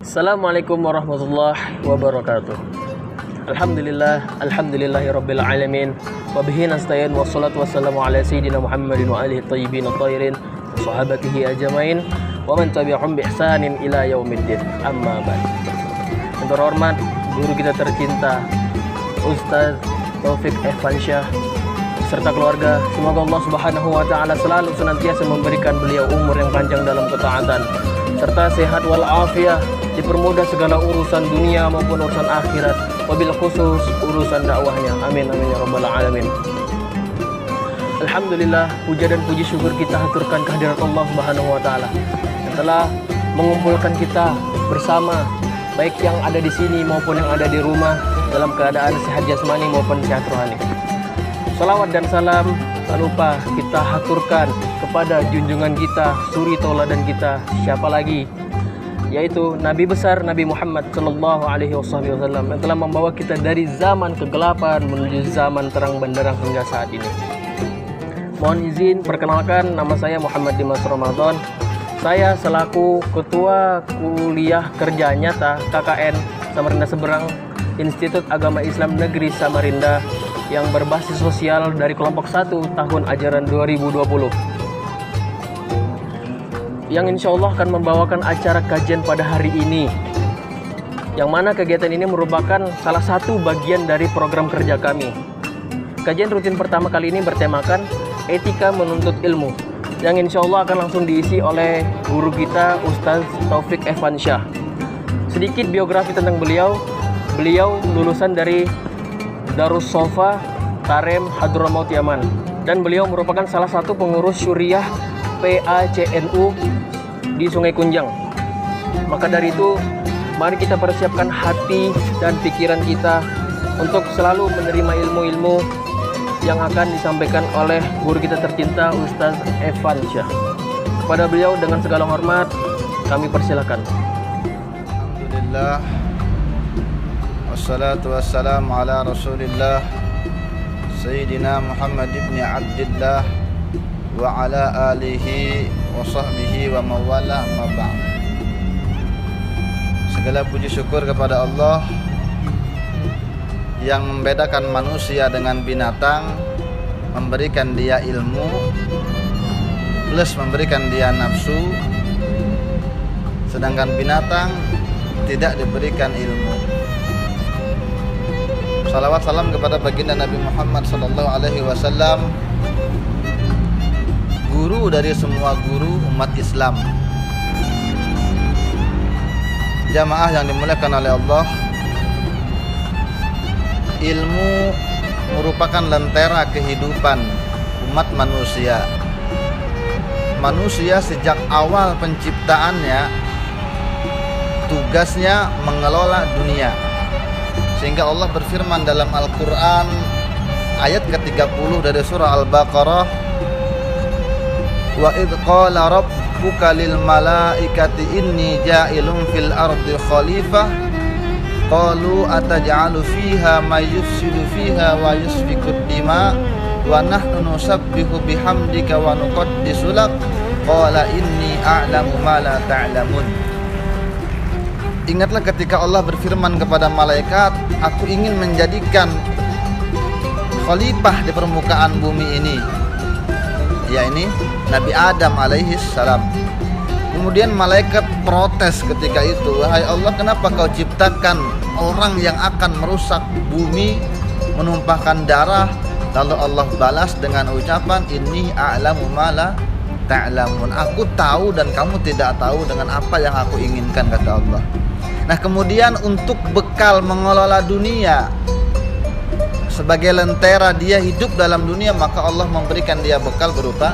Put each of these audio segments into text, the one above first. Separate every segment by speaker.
Speaker 1: Assalamualaikum warahmatullahi wabarakatuh. Alhamdulillahirabbil alamin. Wa bihi nasta'in wassalatu wassalamu ala sayyidina Muhammadin wa alihi thayyibin thahirin wa sahabatihi ajmain wa man tabi'ahum bi ihsanin ila yaumiddin. Amma ba'd. Yang terhormat guru kita tercinta Ustaz Taufik Irfansyah serta keluarga, semoga Allah Subhanahu wa taala selalu senantiasa memberikan beliau umur yang panjang dalam ketaatan serta sehat wal afiah, dipermudah segala urusan dunia maupun urusan akhirat, wabil khusus urusan dakwahnya. Amin amin ya rabbal alamin. Alhamdulillah, puja dan puji syukur kita haturkan kehadirat Allah Subhanahu wa taala yang telah mengumpulkan kita bersama, baik yang ada di sini maupun yang ada di rumah, dalam keadaan sehat jasmani maupun sehat rohani. Salawat dan salam tak lupa kita haturkan kepada junjungan kita, suri tauladan kita, siapa lagi, yaitu Nabi besar Nabi Muhammad sallallahu alaihi wasallam yang telah membawa kita dari zaman kegelapan menuju zaman terang benderang hingga saat ini. Mohon izin perkenalkan, nama saya Muhammad Dimas Ramadan. Saya selaku Ketua Kuliah Kerja Nyata KKN Samarinda Seberang, Institut Agama Islam Negeri Samarinda yang berbasis sosial dari kelompok 1 tahun ajaran 2020, yang insya Allah akan membawakan acara kajian pada hari ini, yang mana kegiatan ini merupakan salah satu bagian dari program kerja kami. Kajian rutin pertama kali ini bertemakan etika menuntut ilmu, yang insya Allah akan langsung diisi oleh guru kita Ustaz Taufik Irfansyah. Sedikit biografi tentang beliau lulusan dari Darus Sofa Tarem Hadramaut Yaman, dan beliau merupakan salah satu pengurus syuriah PACNU di Sungai Kunjang. Maka dari itu, mari kita persiapkan hati dan pikiran kita untuk selalu menerima ilmu-ilmu yang akan disampaikan oleh guru kita tercinta Ustaz Irfansyah. Kepada beliau dengan segala hormat kami persilakan.
Speaker 2: Alhamdulillah, wassalatu wassalamu ala rasulillah Sayyidina Muhammad ibn Abdillah wa ala alihi wa sahbihi wa mawala amma ba'd. Segala puji syukur kepada Allah yang membedakan manusia dengan binatang, memberikan dia ilmu plus memberikan dia nafsu, sedangkan binatang tidak diberikan ilmu. Salawat salam kepada baginda Nabi Muhammad sallallahu alaihi wasallam, guru dari semua guru umat Islam. Jamaah yang dimuliakan oleh Allah, ilmu merupakan lentera kehidupan umat manusia. Manusia sejak awal penciptaannya tugasnya mengelola dunia. Sehingga Allah berfirman dalam Al-Quran ayat ke-30 dari surah Al-Baqarah, wa idh qala rabbuka lil malaikati inni ja'ilun fil ardi khalifah qalu ataj'alu fiha may yufsidu fiha wa yusfiku dima wa nahnu nusabbihu bihamdika wa nuqaddisu lak qala inni a'lamu ma la ta'lamun. Ingatlah ketika Allah berfirman kepada malaikat, aku ingin menjadikan khalifah di permukaan bumi ini, yakni Nabi Adam alaihi salam. Kemudian malaikat protes ketika itu, wahai Allah, kenapa kau ciptakan orang yang akan merusak bumi, menumpahkan darah? Lalu Allah balas dengan ucapan, inni a'lamu ma la ta'lamun. Aku tahu dan kamu tidak tahu dengan apa yang aku inginkan, kata Allah. Nah, kemudian untuk bekal mengelola dunia, sebagai lentera dia hidup dalam dunia, maka Allah memberikan dia bekal berupa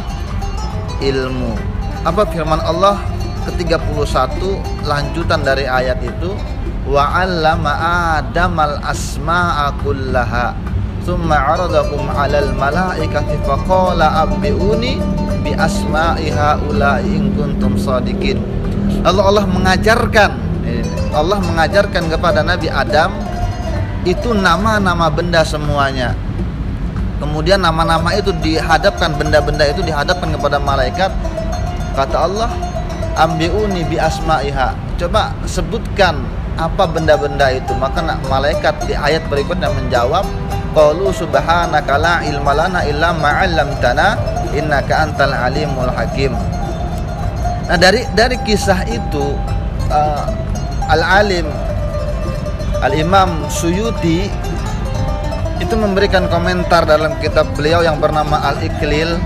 Speaker 2: ilmu. Apa firman Allah ke-31 lanjutan dari ayat itu? Wa 'allama Adamal asma'a kullaha tsumma 'aradahum 'alal malaikati faqala abbi'uni bi asma'i haula'i in kuntum shadiqin. Lalu Allah mengajarkan kepada Nabi Adam itu nama-nama benda semuanya. Kemudian nama-nama itu dihadapkan, benda-benda itu dihadapkan kepada malaikat. Kata Allah, ambiuni bi asma'iha, coba sebutkan apa benda-benda itu. Maka malaikat di ayat berikutnya menjawab, qalu subhanaka la ilma lana illa ma 'allamtana innaka antal alimul hakim. Nah, dari kisah itu Al-Alim Al-Imam Suyuti itu memberikan komentar dalam kitab beliau yang bernama Al-Iqlil.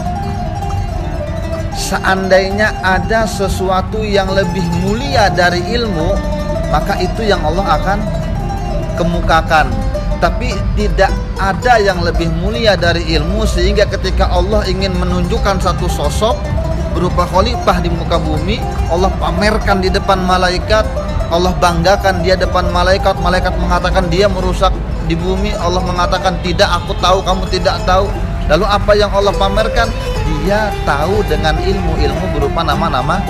Speaker 2: Seandainya ada sesuatu yang lebih mulia dari ilmu, maka itu yang Allah akan kemukakan. Tapi tidak ada yang lebih mulia dari ilmu, sehingga ketika Allah ingin menunjukkan satu sosok berupa khalifah di muka bumi, Allah pamerkan di depan malaikat, Allah banggakan dia depan malaikat. Malaikat mengatakan dia merusak di bumi, Allah mengatakan tidak, aku tahu, kamu tidak tahu. Lalu apa yang Allah pamerkan? Dia tahu dengan ilmu berupa nama-nama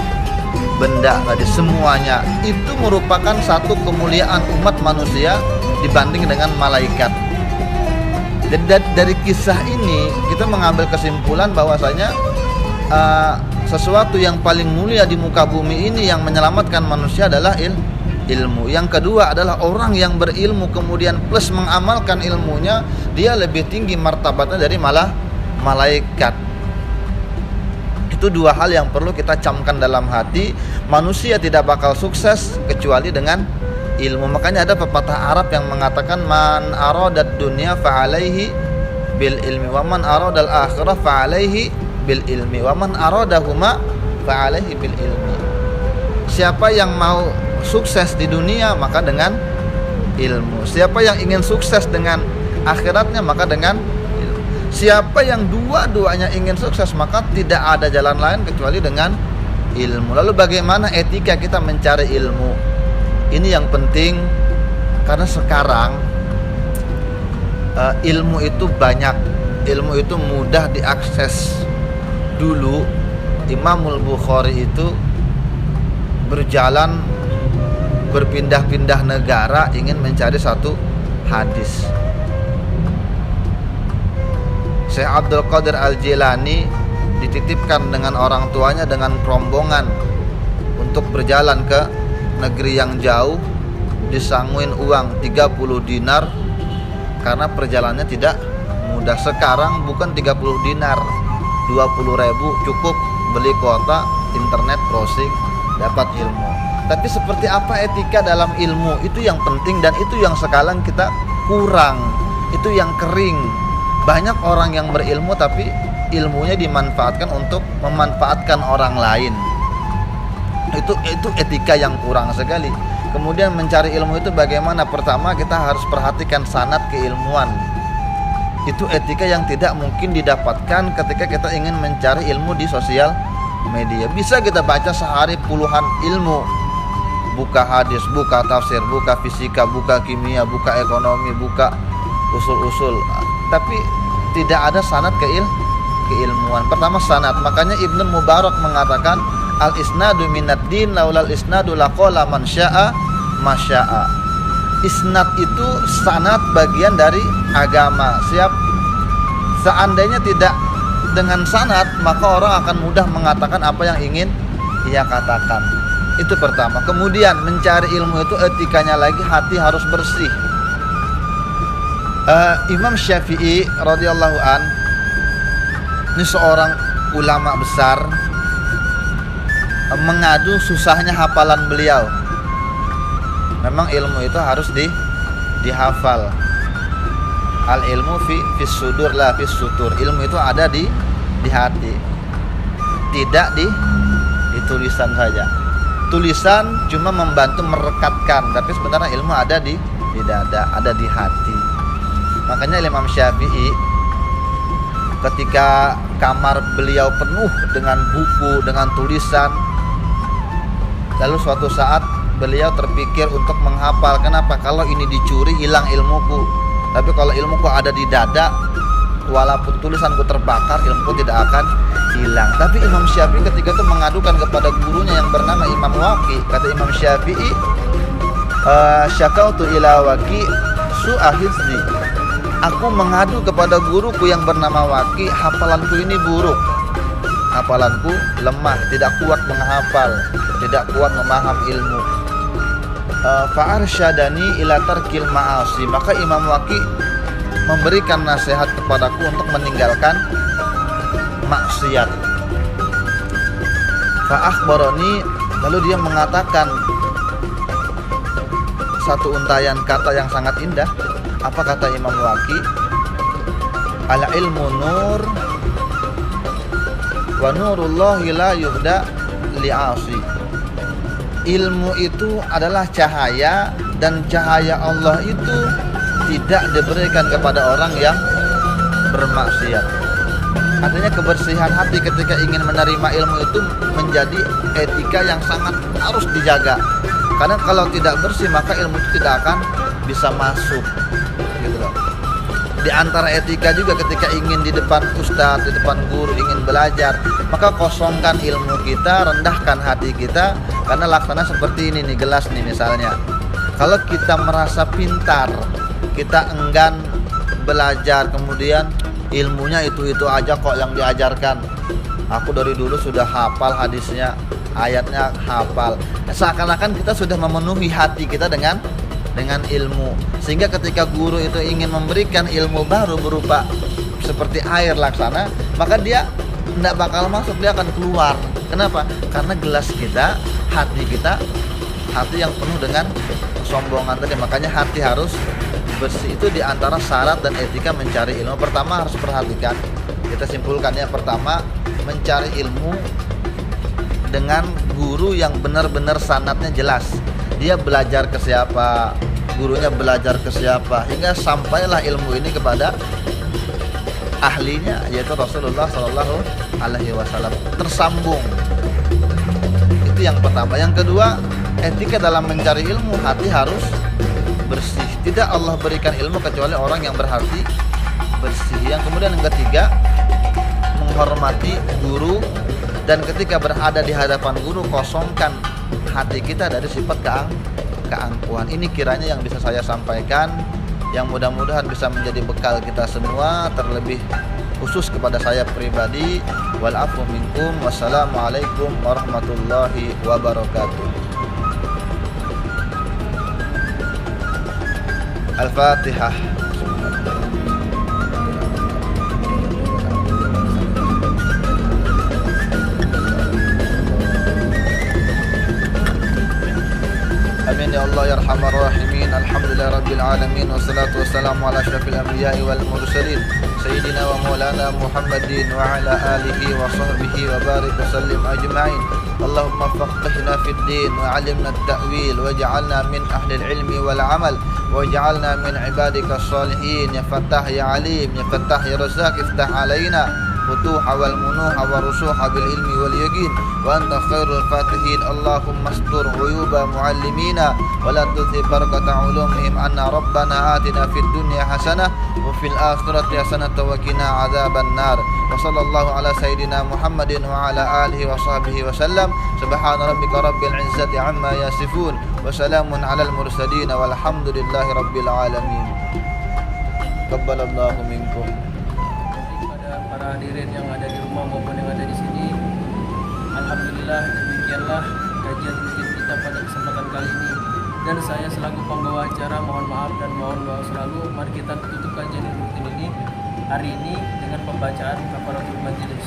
Speaker 2: benda tadi. Semuanya itu merupakan satu kemuliaan umat manusia dibanding dengan malaikat. Dari kisah ini kita mengambil kesimpulan bahwasanya sesuatu yang paling mulia di muka bumi ini yang menyelamatkan manusia adalah ilmu. Yang kedua adalah orang yang berilmu kemudian plus mengamalkan ilmunya, dia lebih tinggi martabatnya dari malaikat. Itu dua hal yang perlu kita camkan dalam hati. Manusia tidak bakal sukses kecuali dengan ilmu. Makanya ada pepatah Arab yang mengatakan, man aradad dunya fa'alaihi bil ilmi wa man aradal akhirah fa'alaihi bil ilmi wa man aradahuma fa'alaihi bil ilmi. Siapa yang mau sukses di dunia maka dengan ilmu. Siapa yang ingin sukses dengan akhiratnya maka dengan ilmu. Siapa yang dua-duanya ingin sukses maka tidak ada jalan lain kecuali dengan ilmu. Lalu bagaimana etika kita mencari ilmu? Ini yang penting, karena sekarang ilmu itu banyak, ilmu itu mudah diakses. Dulu Imamul Bukhari itu berjalan berpindah-pindah negara ingin mencari satu hadis. Syekh Abdul Qadir Al-Jilani dititipkan dengan orang tuanya dengan rombongan untuk berjalan ke negeri yang jauh, disanguin uang 30 dinar karena perjalanannya tidak mudah. Sekarang bukan 30 dinar, 20.000 cukup beli kuota internet browsing dapat ilmu. Tapi seperti apa etika dalam ilmu, itu yang penting dan itu yang sekarang kita kurang, itu yang kering. Banyak orang yang berilmu tapi ilmunya dimanfaatkan untuk memanfaatkan orang lain. Itu etika yang kurang sekali. Kemudian mencari ilmu itu bagaimana? Pertama kita harus perhatikan sanad keilmuan. Itu etika yang tidak mungkin didapatkan ketika kita ingin mencari ilmu di sosial media. Bisa kita baca sehari puluhan ilmu, buka hadis, buka tafsir, buka fisika, buka kimia, buka ekonomi, buka usul-usul, tapi tidak ada sanad keilmuan. Pertama sanad. Makanya Ibnu Mubarak mengatakan al-isnadu minad din laulal isnadu laqala man syaa masyaa. Isnad itu sanad bagian dari agama. Seandainya tidak dengan sanad, maka orang akan mudah mengatakan apa yang ingin ia katakan. Itu pertama. Kemudian mencari ilmu itu etikanya lagi, hati harus bersih. Imam Syafi'i radhiyallahu an, ini seorang ulama besar, mengadu susahnya hafalan beliau. Memang ilmu itu harus dihafal. Al ilmu fi sudur la fi sutur. Ilmu itu ada di hati, tidak di tulisan saja. Tulisan cuma membantu merekatkan, tapi sebenarnya ilmu ada di dada, ada di hati. Makanya Imam Syafi'i ketika kamar beliau penuh dengan buku, dengan tulisan, lalu suatu saat beliau terpikir untuk menghafal. Kenapa? Kalau ini dicuri hilang ilmuku, tapi kalau ilmuku ada di dada, walaupun tulisanku terbakar, ilmuku tidak akan hilang. Tapi Imam Syafi'i ketika itu mengadukan kepada gurunya yang bernama Imam Waqi. Kata Imam Syafi'i, syakautu ila Waqi su'ahizli. Aku mengadu kepada guruku yang bernama Waqi, hafalanku ini buruk, hafalanku lemah, tidak kuat menghafal, tidak kuat memaham ilmu. fa'arsyadani ila tarkil ma'asi, maka Imam Waqi memberikan nasihat kepadaku untuk meninggalkan maksiat. Fa'akhbarani, lalu dia mengatakan satu untayan kata yang sangat indah. Apa kata Imam Waqi? Al ilmu nur wa nurullahi la yuhda li'asi. Ilmu itu adalah cahaya, dan cahaya Allah itu tidak diberikan kepada orang yang bermaksiat. Artinya kebersihan hati ketika ingin menerima ilmu itu menjadi etika yang sangat harus dijaga. Karena kalau tidak bersih maka ilmu itu tidak akan bisa masuk, gitu loh. Di antara etika juga ketika ingin di depan ustadz, di depan guru, ingin belajar, maka kosongkan ilmu kita, rendahkan hati kita. Karena laksana seperti ini nih, gelas nih misalnya. Kalau kita merasa pintar, kita enggan belajar, kemudian ilmunya itu-itu aja kok yang diajarkan. Aku dari dulu sudah hafal hadisnya, ayatnya hafal. Seakan-akan kita sudah memenuhi hati kita dengan ilmu, sehingga ketika guru itu ingin memberikan ilmu baru berupa seperti air laksana, maka dia tidak bakal masuk, dia akan keluar. Kenapa? Karena gelas kita, hati kita, hati yang penuh dengan kesombongan tadi. Makanya hati harus bersih. Itu diantara syarat dan etika mencari ilmu. Pertama harus perhatikan, kita simpulkan ya, pertama mencari ilmu dengan guru yang benar-benar sanadnya jelas. Dia belajar ke siapa, gurunya belajar ke siapa, hingga sampailah ilmu ini kepada ahlinya, yaitu Rasulullah Shallallahu Alaihi Wasallam. Tersambung. Itu yang pertama. Yang kedua, etika dalam mencari ilmu, hati harus bersih. Tidak Allah berikan ilmu kecuali orang yang berhati bersih. Yang kemudian yang ketiga, menghormati guru, dan ketika berada di hadapan guru kosongkan hati kita dari sifat keangkuhan. Ini kiranya yang bisa saya sampaikan, yang mudah-mudahan bisa menjadi bekal kita semua, terlebih khusus kepada saya pribadi. Wal afu minkum, wassalamualaikum warahmatullahi wabarakatuh. Al-Fatihah. Amin ya Allah ya arhamar rahimin. Alhamdulillah rabbil alamin, wassalatu wassalamu ala asyrafil anbiya'i wal mursalin sayyidina wa maulana Muhammadin wa ala alihi wa sahbihi wa barik wa sallim ajma'in. Allahumma faqihna fid din wa 'allimna at-ta'wil waj'alna min ahli al-'ilmi wal 'amal waj'alna min ibadika as-salihin. Ya Fattah ya Alim, ya Fattah ya Razzaq, iftah alaina futuha wal munuha wa rusuha bil ilmi wal yaqin wa anta khairul fatihin. Allahumma astur uyuba muallimina wa la tudhi barakata ulumihim anna rabbana atina fid dunya hasanah wa fil akhirati hasanah wa qina adzaban nar. Wa sallallahu ala sayidina Muhammadin wa ala alihi wa sahbihi wa sallam. Subhana rabbika rabbil izzati amma yasifun wa salamun alal mursalin walhamdulillahi rabbil alamin. Qabbalallahu minkum.
Speaker 1: Para hadirin yang ada di rumah maupun yang ada di sini, alhamdulillah demikianlah kajian rutin kita pada kesempatan kali ini. Dan saya selaku pembawa acara mohon maaf dan mohon doa selalu. Mari kita tutup kajian rutin ini hari ini dengan pembacaan kafaratul majelis.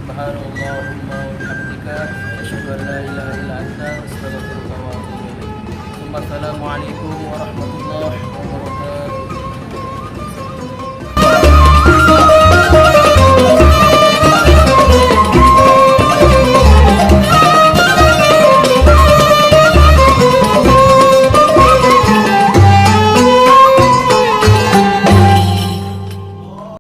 Speaker 1: Subhanallahumma wa bihamdika asyhadu an la ilaha illa anta astaghfiruka wa atubu ilaik. Assalamualaikum warahmatullahi wabarakatuh.